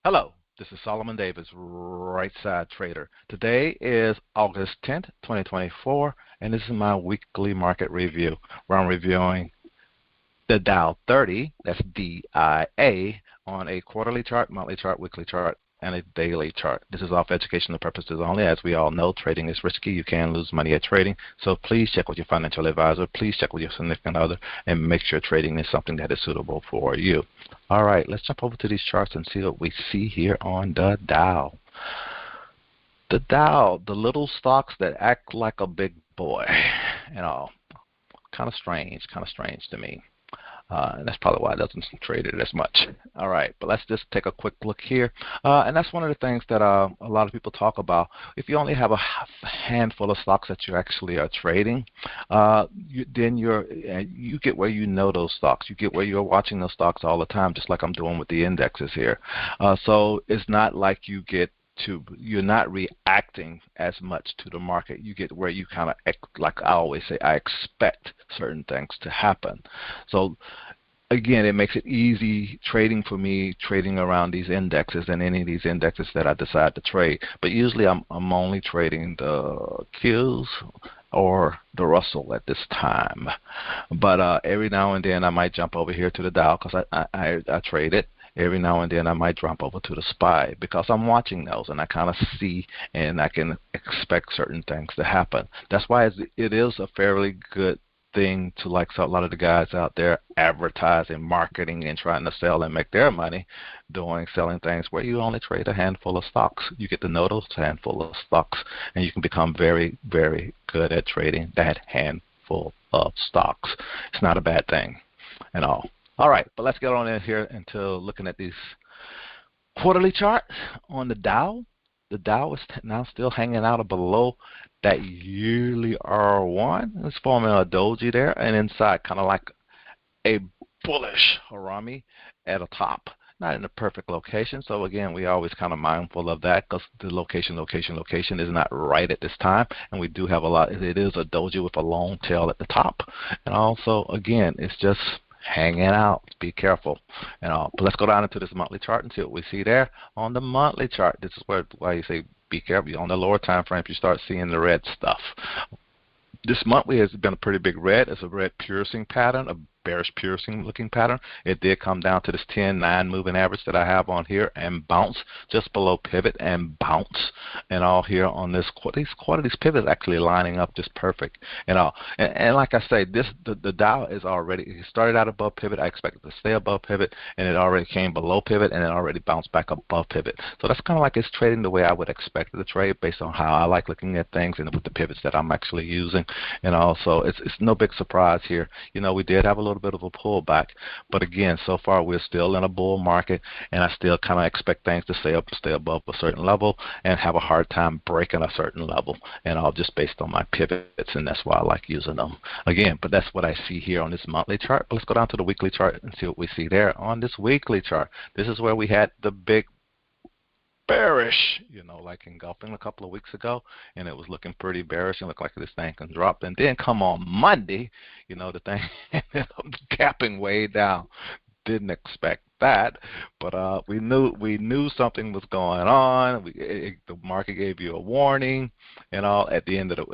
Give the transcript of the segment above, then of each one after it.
Hello, this is Solomon Davis, Right Side Trader. Today is August 10th, 2024, and this is my weekly market review where I'm reviewing the Dow 30, that's DIA, on a quarterly chart, monthly chart, weekly chart, and a daily chart. This is all for educational purposes only. As we all know, trading is risky. You can lose money at trading. So please check with your financial advisor. Please check with your significant other and make sure trading is something that is suitable for you. All right, let's jump over to these charts and see what we see here on the Dow. The Dow, the little stocks that act like a big boy, kind of strange to me. And that's probably why it doesn't trade it as much. All right, but let's just take a quick look here. And that's one of the things that a lot of people talk about. If you only have a handful of stocks that you actually are trading, then you get where you know those stocks. You get where you're watching those stocks all the time, just like I'm doing with the indexes here. So it's not like you're not reacting as much to the market. You get where you kind of, like I always say, I expect certain things to happen. So again, it makes it easy trading for me, trading around these indexes and any of these indexes that I decide to trade. But usually I'm only trading the Qs or the Russell at this time. But every now and then I might jump over here to the Dow because I trade it. Every now and then I might jump over to the SPY because I'm watching those and I kind of see and I can expect certain things to happen. That's why it is a fairly good thing to, like a lot of the guys out there, advertising, marketing, and trying to sell and make their money selling things where you only trade a handful of stocks. You get to know those handful of stocks and you can become very, very good at trading that handful of stocks. It's not a bad thing at all. All right, but let's get on in here into looking at these quarterly charts on the Dow. The Dow is now still hanging out below that yearly R1. It's forming a doji there, and inside kind of like a bullish harami at a top. Not in the perfect location, so again, we always kind of mindful of that because the location is not right at this time, and we do have a lot. It is a doji with a long tail at the top, and also again, it's just hanging out. Be careful. But let's go down into this monthly chart and see what we see there. On the monthly chart, this is why you say be careful. On the lower time frame, you start seeing the red stuff. This monthly has been a pretty big red. It's a red piercing pattern, a bearish piercing looking pattern. It did come down to this 10-9 moving average that I have on here and bounce just below pivot and bounce and all here on this quarter. These pivots actually lining up just perfect and all. And like I say, the Dow is already, it started out above pivot. I expect it to stay above pivot, and it already came below pivot and it already bounced back above pivot. So that's kind of like it's trading the way I would expect it to trade based on how I like looking at things and with the pivots that I'm actually using. And also, it's no big surprise here. We did have a little bit of a pullback, but again, so far we're still in a bull market, and I still kind of expect things to stay above a certain level and have a hard time breaking a certain level, and all just based on my pivots, and that's why I like using them again. But that's what I see here on this monthly chart. But let's go down to the weekly chart and see what we see there. On this weekly chart, this is where we had the big bearish, like engulfing a couple of weeks ago, and it was looking pretty bearish and looked like this thing can drop. And then come on Monday, the thing ended up gapping way down. Didn't expect that, but we knew something was going on. The market gave you a warning, and all. At the end of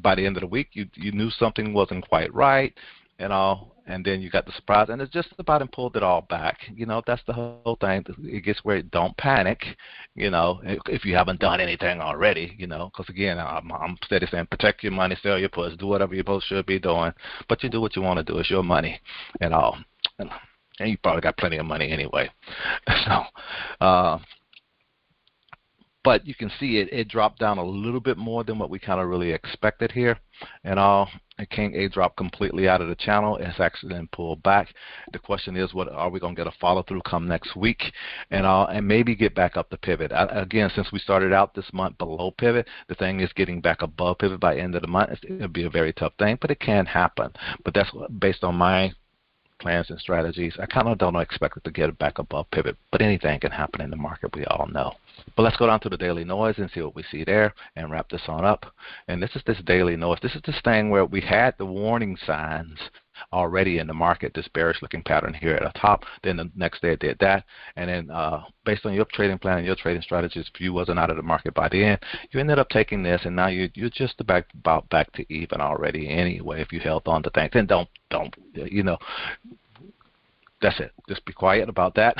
by the end of the week, you knew something wasn't quite right, and all. And then you got the surprise, and it's just about and pulled it all back. That's the whole thing. It gets where don't panic, if you haven't done anything already, because again, I'm steady saying protect your money, sell your puts, do whatever you both should be doing, but you do what you want to do. It's your money and all. And you probably got plenty of money anyway. So, but you can see it dropped down a little bit more than what we kind of really expected here and all. It can't drop completely out of the channel. It's actually then pulled back. The question is, what are we going to get a follow through come next week and maybe get back up the pivot? Again, since we started out this month below pivot, the thing is getting back above pivot by end of the month. It'll be a very tough thing, but it can happen. But that's based on my plans and strategies. I kind of don't expect it to get back above pivot, but anything can happen in the market, we all know. But let's go down to the daily noise and see what we see there and wrap this on up. And this is this daily noise. This is this thing where we had the warning signs already in the market, this bearish looking pattern here at the top. Then the next day it did that. And then based on your trading plan and your trading strategies, if you wasn't out of the market by the end, you ended up taking this, and now you're just about back to even already anyway if you held on to things. And don't that's it. Just be quiet about that.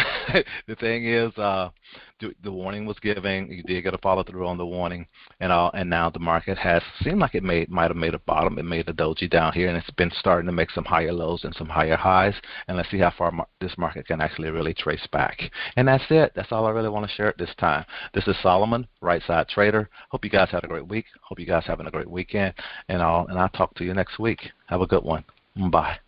The thing is, the warning was given. You did get a follow through on the warning, and now the market has seemed like it might have made a bottom. It made a doji down here, and it's been starting to make some higher lows and some higher highs. And let's see how far this market can actually really trace back. And that's it. That's all I really want to share at this time. This is Solomon, Right Side Trader. Hope you guys had a great week. Hope you guys having a great weekend, and I'll talk to you next week. Have a good one. Bye.